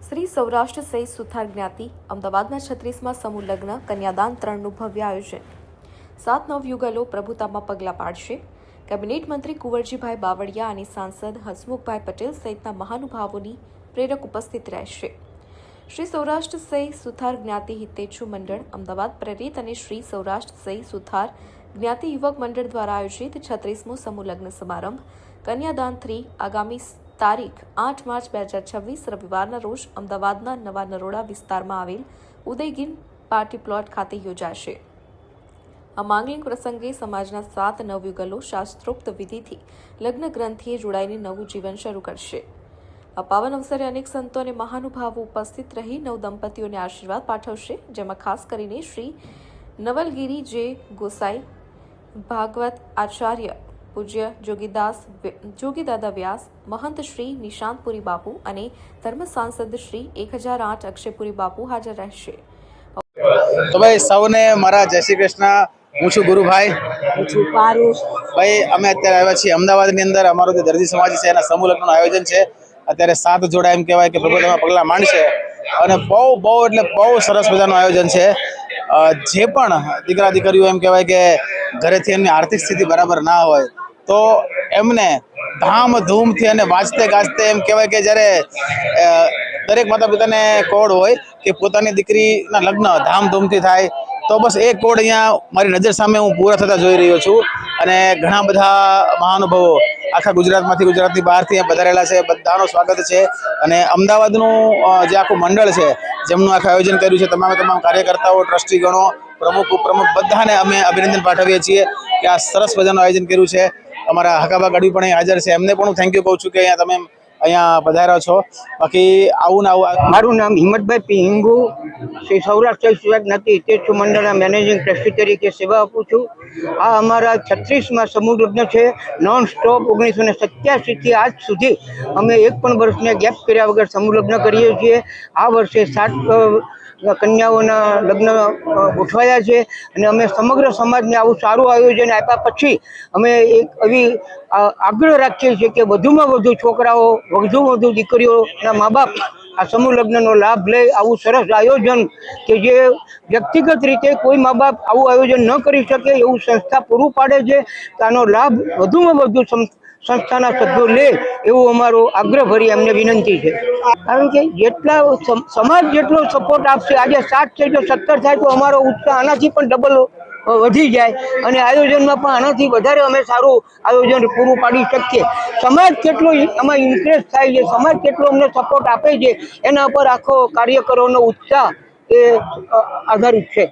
શ્રી સૌરાષ્ટ્ર સહિત સુથાર જ્ઞાતિ અમદાવાદના 36માં સમૂહ લગ્ન કન્યાદાન 3નું ભવ્ય આયોજન। 7 નવયુગલો પ્રભુતામાં પગલાં પાડશે। કેબિનેટ મંત્રી કુંવરજીભાઈ બાવળિયા અને સાંસદ હસમુખભાઈ પટેલ સહિતના મહાનુભાવોની પ્રેરક ઉપસ્થિત રહેશે। શ્રી સૌરાષ્ટ્ર સહિત સુથાર જ્ઞાતિ હિતેચ્છુ મંડળ અમદાવાદ પ્રેરિત અને શ્રી સૌરાષ્ટ્ર સહિત સુથાર જ્ઞાતિ યુવક મંડળ દ્વારા આયોજિત 36મો સમૂહ લગ્ન સમારંભ કન્યાદાન 3 આગામી તારીખ 8 માર્ચ 2026 રવિવારના રોજ અમદાવાદના નવા નરોડા વિસ્તારમાં આવેલ ઉદયગીર પાર્ટી પ્લોટ ખાતે યોજાશે। આ માંગલિક પ્રસંગે સમાજના 7 નવયુગલો શાસ્ત્રોક્ત વિધિથી લગ્ન ગ્રંથિએ જોડાઈને નવું જીવન શરૂ કરશે। આ પાવન અવસરે અનેક સંતો અને મહાનુભાવો ઉપસ્થિત રહી નવ દંપતીઓને આશીર્વાદ પાઠવશે, જેમાં ખાસ કરીને શ્રી નવલગીરી જે ગોસાઈ ભાગવત આચાર્ય પૂજ્ય જોગીદાદા વ્યાસ, મહંત શ્રી નિશાંતપુરી બાપુ અને ધર્મ સાંસદ શ્રી 1008 અક્ષયપુરી બાપુ હાજર રહેશે। તો ભાઈ સૌને મારા જય શ્રી કૃષ્ણ। હું છું ગુરુભાઈ, હું છું પારુષ। ભાઈ અમે અત્યારે આવ્યા છીએ અમદાવાદની અંદર। અમારો જે દરજી સમાજ છે એના સમૂહ લગ્નનું આયોજન છે। અત્યારે 7 જોડા એમ કહેવાય કે પ્રભુતામાં પગલાં માંડશે અને બહુ એટલે બહુ સરસ મજાનું આયોજન છે। જે પણ દીકરા દીકરીઓ એમ કહેવાય કે ઘરેથી એમની આર્થિક સ્થિતિ બરાબર ના હોય તો એમને ધામધૂમથી અને વાજતે ગાજતે એમ કહેવાય કે જ્યારે દરેક માતા પિતાને કોડ હોય કે પોતાની દીકરીના લગ્ન ધામધૂમથી થાય, તો બસ એ કોડ અહીંયા મારી નજર સામે હું પૂરા થતા જોઈ રહ્યો છું। અને ઘણા બધા મહાનુભાવો આખા ગુજરાતમાંથી, ગુજરાતની બહારથી અહીંયા પધારેલા છે। બધાનું સ્વાગત છે। અને અમદાવાદનું જે આખું મંડળ છે જેમનું આખું આયોજન કર્યું છે, તમામ કાર્યકર્તાઓ, ટ્રસ્ટીગણો, પ્રમુખ બધાને અમે અભિનંદન પાઠવીએ છીએ કે આ સરસ મજાનું આયોજન કર્યું છે। અમારા હકાબા ગઢવી પણ અહીં હાજર છે, એમને પણ હું થેન્ક યુ કહું છું કે અહીંયા તમે અહીંયા પધાર્યા છો। બાકી આવું ને આવું। મારું નામ હિંમતભાઈ પી હિંગુ, શ્રી સૌરાષ્ટ્ર સુથાર જ્ઞાતિ હિતેચ્છુ મંડળના મેનેજિંગ ટ્રસ્ટી તરીકે સેવા આપું છું। આ અમારા 36માં સમૂહ લગ્ન છે। નોન સ્ટોપ 1987 થી આજ સુધી અમે એક પણ વર્ષને ગેપ કર્યા વગર સમૂહ લગ્ન કરીએ છીએ। આ વર્ષે 7 કન્યાઓના લગ્ન ગોઠવાયા છે અને અમે સમગ્ર સમાજને આવું સારું આયોજન આપ્યા પછી અમે એક એવી આગ્રહ રાખીએ છીએ કે વધુમાં વધુ છોકરાઓ, વધુમાં વધુ દીકરીઓના મા બાપ આ સમૂહ લગ્નનો લાભ લે। આવું સરસ આયોજન કે જે વ્યક્તિગત રીતે કોઈ મા બાપ આવું આયોજન ન કરી શકે એવું સંસ્થા પૂરું પાડે છે, તો આનો લાભ વધુમાં વધુ સંસ્થાના સભ્યો લે એવું અમારો આગ્રહભરી એમને વિનંતી છે। કારણ કે જેટલા સમાજ જેટલો સપોર્ટ આપશે, આજે 7 છે જો 17 થાય તો અમારો ઉત્સાહ આનાથી પણ ડબલ વધી જાય અને આયોજનમાં પણ આનાથી વધારે અમે સારું આયોજન પૂરું પાડી શકીએ। સમાજ કેટલો આમાં ઇન્ટરેસ્ટ થાય છે, સમાજ કેટલો અમને સપોર્ટ આપે છે, એના પર આખો કાર્યકરોનો ઉત્સાહ એ આધારિત છે।